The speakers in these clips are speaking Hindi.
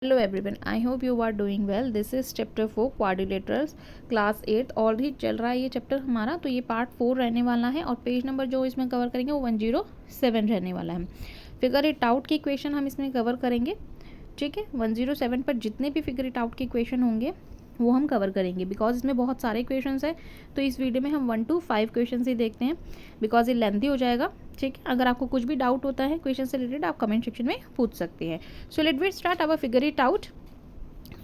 Hello everyone, I hope you are doing well. This is chapter 4 quadrilaterals, class 8 already चल रहा है ये चैप्टर हमारा। तो ये पार्ट 4 रहने वाला है और पेज नंबर जो इसमें कवर करेंगे वो 107 रहने वाला है। फिगर इट आउट की इक्वेशन हम इसमें कवर करेंगे, ठीक है। 107 पर जितने भी फिगर इट आउट के इक्वेशन होंगे वो हम कवर करेंगे, बिकॉज इसमें बहुत सारे क्वेश्चंस हैं। तो इस वीडियो में हम 1 to 5 क्वेश्चन ही देखते हैं, बिकॉज ये लेंथी हो जाएगा, ठीक है। अगर आपको कुछ भी डाउट होता है क्वेश्चन से रिलेटेड, आप कमेंट सेक्शन में पूछ सकते हैं। So let we start our figure it out.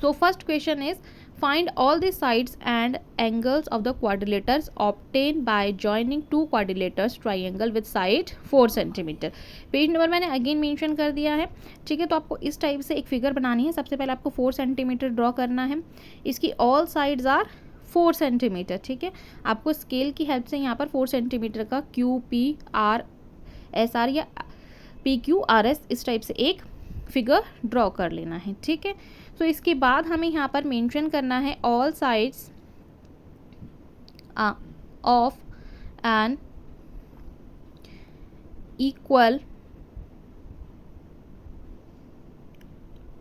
So first question is, find all the sides and angles of the quadrilaters obtained by joining two quadrilaters triangle with side 4 cm। Page number मैंने अगेन मेंशन कर दिया है, ठीक है। तो आपको इस टाइप से एक फिगर बनानी है। सबसे पहले आपको 4 सेंटीमीटर ड्रॉ करना है। इसकी ऑल साइड्स आर 4 सेंटीमीटर, ठीक है। आपको स्केल की हेल्प से यहाँ पर 4 सेंटीमीटर का QPRSR या PQRS इस टाइप से एक फिगर ड्रॉ कर लेना है, ठीक है। तो इसके बाद हमें यहाँ पर मेंशन करना है all sides of an equal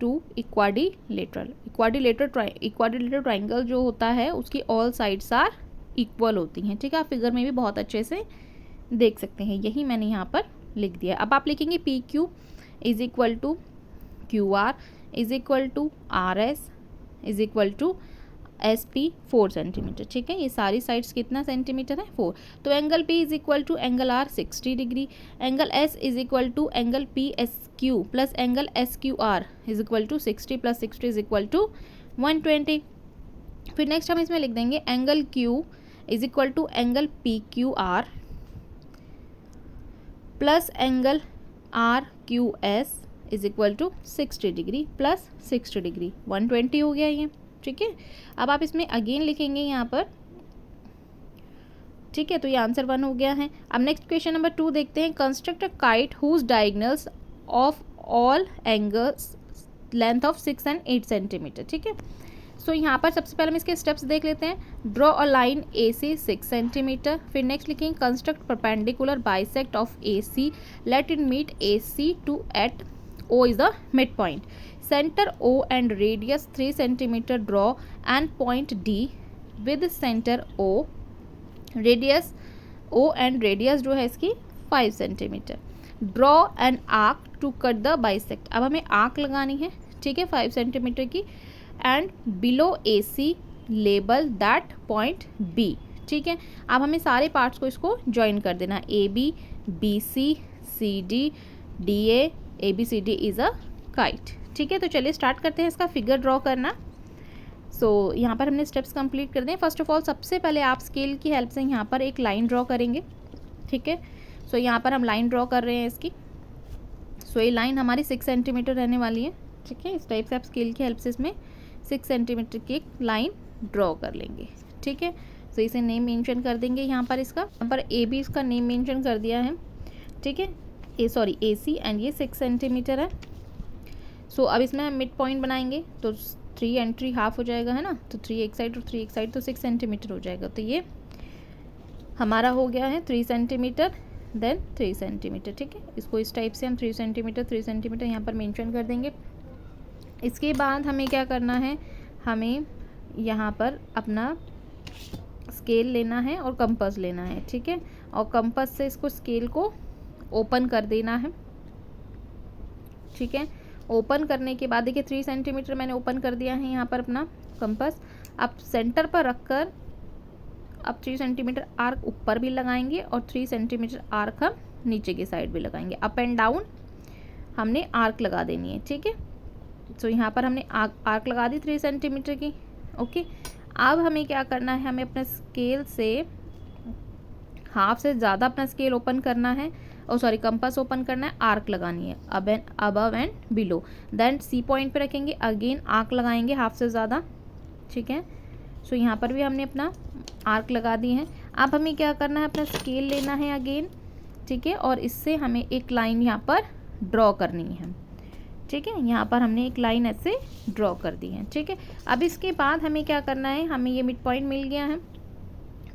to equilateral triangle जो होता है उसकी ऑल साइड्स आर इक्वल होती हैं, ठीक है। आप फिगर में भी बहुत अच्छे से देख सकते हैं, यही मैंने यहाँ पर लिख दिया। अब आप लिखेंगे PQ is equal to QR is equal to RS is equal to SP 4 centimetre, ठीक है। ये सारी साइड्स कितना सेंटीमीटर है? 4। तो angle P is equal to angle R 60 degree, angle S is equal to angle PSQ plus angle SQR is equal to 60 plus 60 is equal to 120। फिर नेक्स्ट हम इसमें लिख देंगे angle Q is equal to angle PQR plus angle RQS is equal to 60 degree plus 60 degree, 120 हो गया ये, ठीक है। अब आप इसमें अगेन लिखेंगे यहाँ पर, ठीक है। तो ये आंसर 1 हो गया है। अब नेक्स्ट क्वेश्चन नंबर 2 देखते हैं। Construct a kite whose diagonals of all angles length of 6 and 8 centimetre, ठीक है। सो यहाँ पर सबसे पहले हम इसके स्टेप्स देख लेते हैं। Draw a line AC 6 centimetre. फिर नेक्स्ट लिखेंगे construct perpendicular bisect of AC, let it meet AC to at O is the midpoint. Center O and radius 3 centimeter. Draw and point D with center O, radius O and radius जो है इसकी 5 centimeter. Draw an arc to cut the bisect. अब हमें आर्क लगानी है, ठीक है, 5 centimeter की। And below AC label that point B, ठीक है। अब हमें सारे पार्ट्स को इसको ज्वाइन कर देना, AB BC CD DA ABCD is a kite, ठीक है। तो चलिए स्टार्ट करते हैं इसका फिगर ड्रॉ करना। सो यहाँ पर हमने स्टेप्स कंप्लीट कर दें। फर्स्ट ऑफ ऑल सबसे पहले आप स्केल की हेल्प से यहाँ पर एक लाइन ड्रॉ करेंगे, ठीक है। सो यहाँ पर हम लाइन ड्रॉ कर रहे हैं इसकी। सो ये लाइन हमारी 6 सेंटीमीटर रहने वाली है, ठीक है। इस टाइप से आप स्केल की हेल्प से इसमें 6 सेंटीमीटर की एक लाइन ड्रॉ कर लेंगे, ठीक है। सो इसे नेम मेंशन कर देंगे यहाँ पर इसका। यहाँ पर AB इसका नेम मेंशन कर दिया है, ठीक है। AC एंड ये 6 सेंटीमीटर है। सो अब इसमें हम मिड पॉइंट बनाएंगे, तो 3 and 3 हाफ हो जाएगा, है ना। तो 3 एक साइड और 3 एक साइड, तो 6 सेंटीमीटर हो जाएगा। तो ये हमारा हो गया है 3 सेंटीमीटर देन 3 सेंटीमीटर, ठीक है। इसको इस टाइप से हम 3 सेंटीमीटर यहाँ पर मेंशन कर देंगे। इसके बाद हमें क्या करना है, हमें यहाँ पर अपना स्केल लेना है और कंपास लेना है, ठीक है। और कंपास से इसको स्केल को ओपन कर देना है, ठीक है। ओपन करने के बाद देखिए 3 सेंटीमीटर मैंने ओपन कर दिया है यहाँ पर अपना कंपास। अब सेंटर पर रखकर अब 3 सेंटीमीटर आर्क ऊपर भी लगाएंगे और 3 सेंटीमीटर आर्क हम नीचे की साइड भी लगाएंगे। अप एंड डाउन हमने आर्क लगा देनी है, ठीक है। तो यहाँ पर हमने आर्क लगा दी 3 सेंटीमीटर की, ओके। अब हमें क्या करना है, हमें अपने स्केल से हाफ से ज़्यादा अपना स्केल ओपन करना है, कंपास ओपन करना है, आर्क लगानी है above and below. Then C point पे रखेंगे, अगेन आर्क लगाएंगे हाफ से ज़्यादा, ठीक है। सो यहाँ पर भी हमने अपना आर्क लगा दी है। अब हमें क्या करना है, अपना स्केल लेना है अगेन, ठीक है। और इससे हमें एक लाइन यहाँ पर ड्रॉ करनी है, ठीक है। यहाँ पर हमने एक लाइन ऐसे ड्रॉ कर दी है, ठीक है। अब इसके बाद हमें क्या करना है, हमें ये मिड पॉइंट मिल गया है,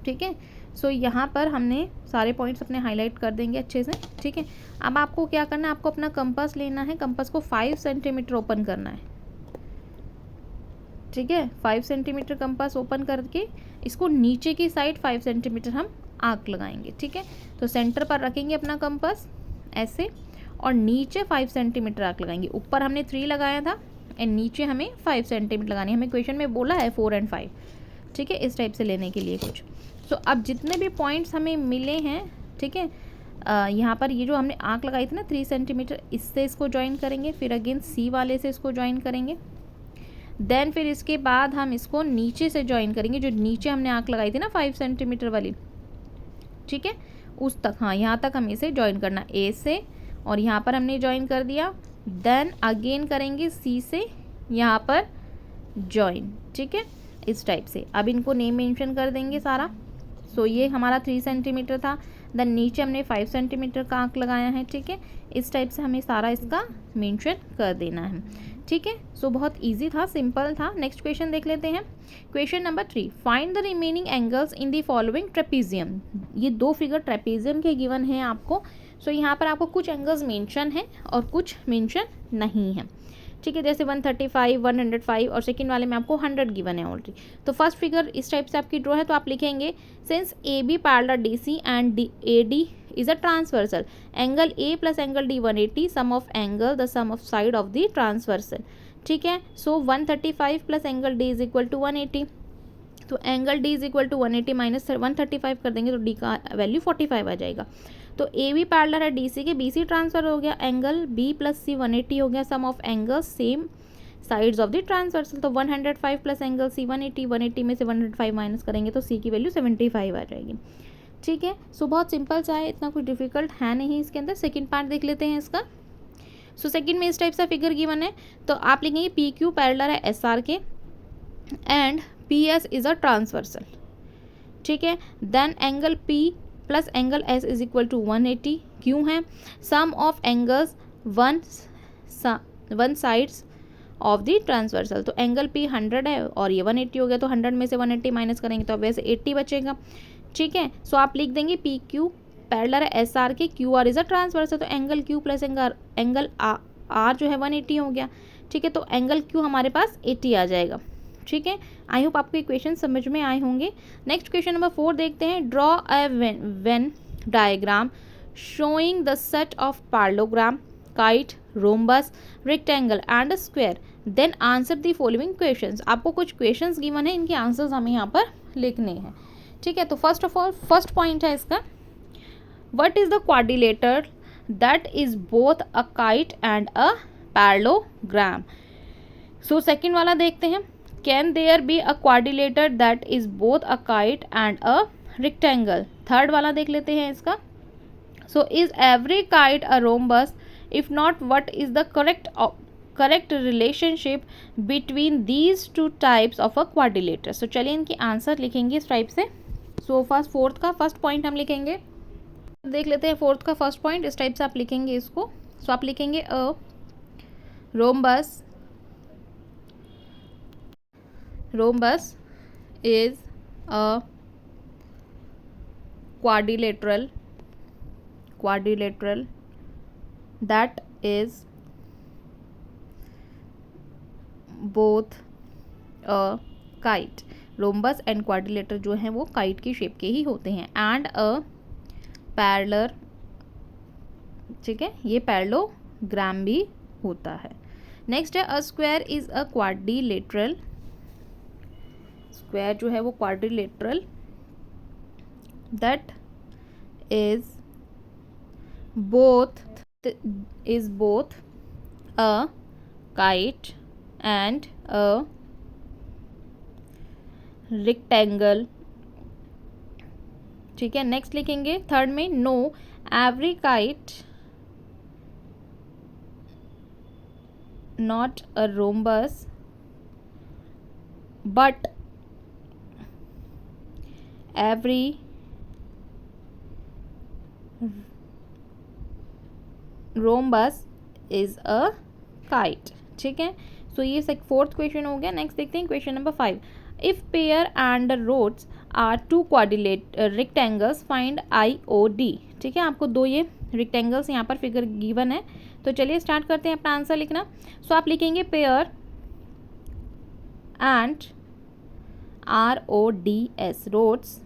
ठीक है। सो यहाँ पर हमने सारे पॉइंट्स अपने हाईलाइट कर देंगे अच्छे से, ठीक है। अब आपको क्या करना है, आपको अपना कंपास लेना है, कंपास को 5 सेंटीमीटर ओपन करना है, ठीक है, 5 सेंटीमीटर कंपास ओपन करके इसको नीचे की साइड 5 सेंटीमीटर हम आर्क लगाएंगे। ठीक है, तो सेंटर पर रखेंगे अपना कंपास ऐसे और नीचे 5 सेंटीमीटर आर्क लगाएंगे। ऊपर हमने 3 लगाया था एंड नीचे हमें 5 सेंटीमीटर लगानी है। हमें क्वेश्चन में बोला है 4 एंड 5। ठीक है, इस टाइप से लेने के लिए कुछ। सो अब जितने भी पॉइंट्स हमें मिले हैं, ठीक है, यहाँ पर ये जो हमने आर्क लगाई थी ना 3 सेंटीमीटर, इससे इसको ज्वाइन करेंगे, फिर अगेन सी वाले से इसको ज्वाइन करेंगे, देन फिर इसके बाद हम इसको नीचे से ज्वाइन करेंगे, जो नीचे हमने आर्क लगाई थी ना 5 सेंटीमीटर वाली, ठीक है, उस तक, हाँ यहाँ तक हमें इसे ज्वाइन करना ए से, और यहाँ पर हमने ज्वाइन कर दिया, देन अगेन करेंगे सी से यहाँ पर ज्वाइन। ठीक है, इस टाइप से। अब इनको नेम मेंशन कर देंगे सारा। सो ये हमारा 3 सेंटीमीटर था, देन नीचे हमने 5 सेंटीमीटर का आंक लगाया है। ठीक है, इस टाइप से हमें सारा इसका मेंशन कर देना है। ठीक है, सो बहुत इजी था, सिंपल था। नेक्स्ट क्वेश्चन देख लेते हैं। Question number 3, find the remaining angles in the following trapezium. ये 2 फिगर ट्रेपीजियम के गिवन हैं आपको। सो यहाँ पर आपको कुछ एंगल्स मेंशन है और कुछ मेंशन नहीं है। ठीक है, जैसे 135, 105 और सेकंड वाले में आपको 100 गिवन है ऑलरेडी। तो फर्स्ट फिगर इस टाइप से आपकी ड्रॉ है, तो आप लिखेंगे since A B parallel D C and A D is a transversal, angle A plus angle D 180, sum of angle the sum of side of the transversal। ठीक है, so 135 plus angle D is equal to 180, तो angle D is equal to 180 minus 135 कर देंगे तो D का वैल्यू 45 आ जाएगा। तो ए बी पैरेलल है डी सी के, बी सी ट्रांसफर हो गया, एंगल बी प्लस सी 180 हो गया, sum of angles same sides of the transversal, तो 105 प्लस एंगल सी 180, 180 में से 105 माइनस करेंगे तो सी की वैल्यू 75 आ जाएगी। ठीक है, सो बहुत सिंपल सा है, इतना कुछ डिफिकल्ट है नहीं इसके अंदर। सेकंड पार्ट देख लेते हैं इसका। सो सेकंड में इस टाइप सा फिगर गिवन है, तो आप लिखेंगे पी क्यू पैरेलल है एस आर के and P S is a transversal. ठीक है, then angle P plus angle S is equal to 180 क्यों है, sum of angles one sides of the transversal, तो एंगल पी 100 है और ये 180 हो गया, तो 100 में से 180 माइनस करेंगे तो वैसे 80 बचेगा। ठीक है, सो आप लिख देंगे पी क्यू पैरेलल है एस आर के, Q R is a transversal, तो angle Q plus angle R जो है 180 हो गया। ठीक है, तो एंगल क्यू हमारे पास 80 आ जाएगा। ठीक है, आई होप आपको इक्वेशन समझ में आए होंगे। नेक्स्ट क्वेश्चन नंबर 4 देखते हैं। Draw a Venn diagram showing the set of parallelogram, kite, rhombus, rectangle and a square, then answer the following questions. आपको कुछ क्वेश्चंस गिवन है, इनके आंसर्स हमें यहाँ पर लिखने हैं। ठीक है, तो first of all first point है इसका, what is the quadrilateral that is both a kite and a parallelogram. So second वाला देखते हैं, can there be a quadrilateral that is both a kite and a rectangle. Third वाला देख लेते हैं इसका, so is every kite a rhombus, if not what is the correct relationship between these two types of a quadrilateral. So चलिए इनकी आंसर लिखेंगे इस टाइप से। सो फर्स्ट फोर्थ का फर्स्ट पॉइंट हम लिखेंगे, देख लेते हैं फोर्थ का फर्स्ट पॉइंट, इस टाइप से आप लिखेंगे इसको। सो आप लिखेंगे a rhombus is a quadrilateral that is both a kite। Rhombus and quadrilateral जो हैं वो काइट की शेप के ही होते हैं, एंड अ पैरेलल, ठीक है, ये पैरेललोग्राम भी होता है। नेक्स्ट है a square is a quadrilateral, square जो है वो quadrilateral that is both a kite and a rectangle. ठीक है, नेक्स्ट लिखेंगे थर्ड में, know every kite not a rhombus but every rhombus is a kite। ठीक है, सो ये फोर्थ क्वेश्चन हो गया। नेक्स्ट देखते हैं question number 5, if pair and rods are two rectangles find I O D. ठीक है, आपको 2 ये रेक्टेंगल्स यहाँ पर फिगर गिवन है, तो चलिए स्टार्ट करते हैं अपना आंसर लिखना। सो आप लिखेंगे pair and RODS, roads,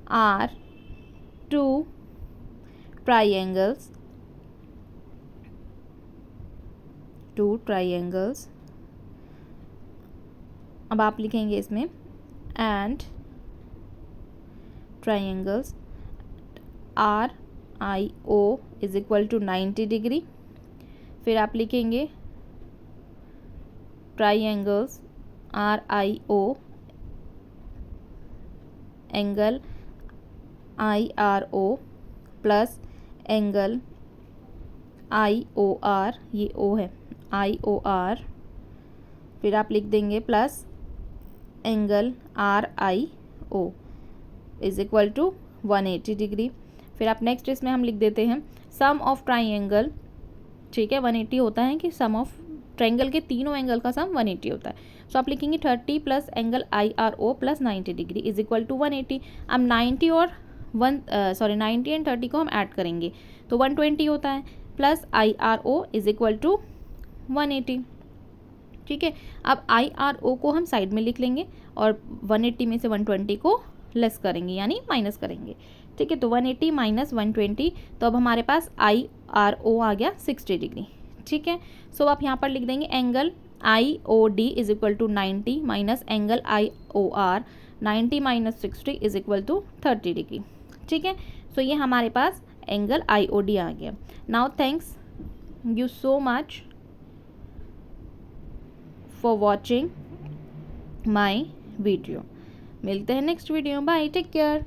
are two triangles, अब आप लिखेंगे इसमें and triangles RIO is equal to 90 degree. फिर आप लिखेंगे triangles RIO angle IRO plus angle IOR, ये O है, IOR, फिर आप लिख देंगे plus angle RIO is equal to 180 degree. फिर आप नेक्स्ट इसमें हम लिख देते हैं सम ऑफ ट्राइंगल, ठीक है, 180 होता है कि सम ऑफ ट्राइंगल के तीनों एंगल का सम 180 होता है। सो आप लिखेंगे 30 plus angle IRO plus 90 degree is equal to 180। अब 90 और 90 एंड 30 को हम ऐड करेंगे तो 120 होता है, plus IRO is equal to 180, ठीक है। अब IRO को हम साइड में लिख लेंगे और 180 में से 120 को लेस करेंगे यानी माइनस करेंगे, ठीक है। तो 180 माइनस 120, तो अब हमारे पास IRO आ गया 60 डिग्री, ठीक है। सो आप यहाँ पर लिख देंगे angle IOD is equal to 90 minus angle IOR, 90 minus 60 is equal to 30 degree, ठीक है। सो ये हमारे पास एंगल IOD आ गया। Now thanks you so much for watching my video. मिलते हैं next video, bye, take care.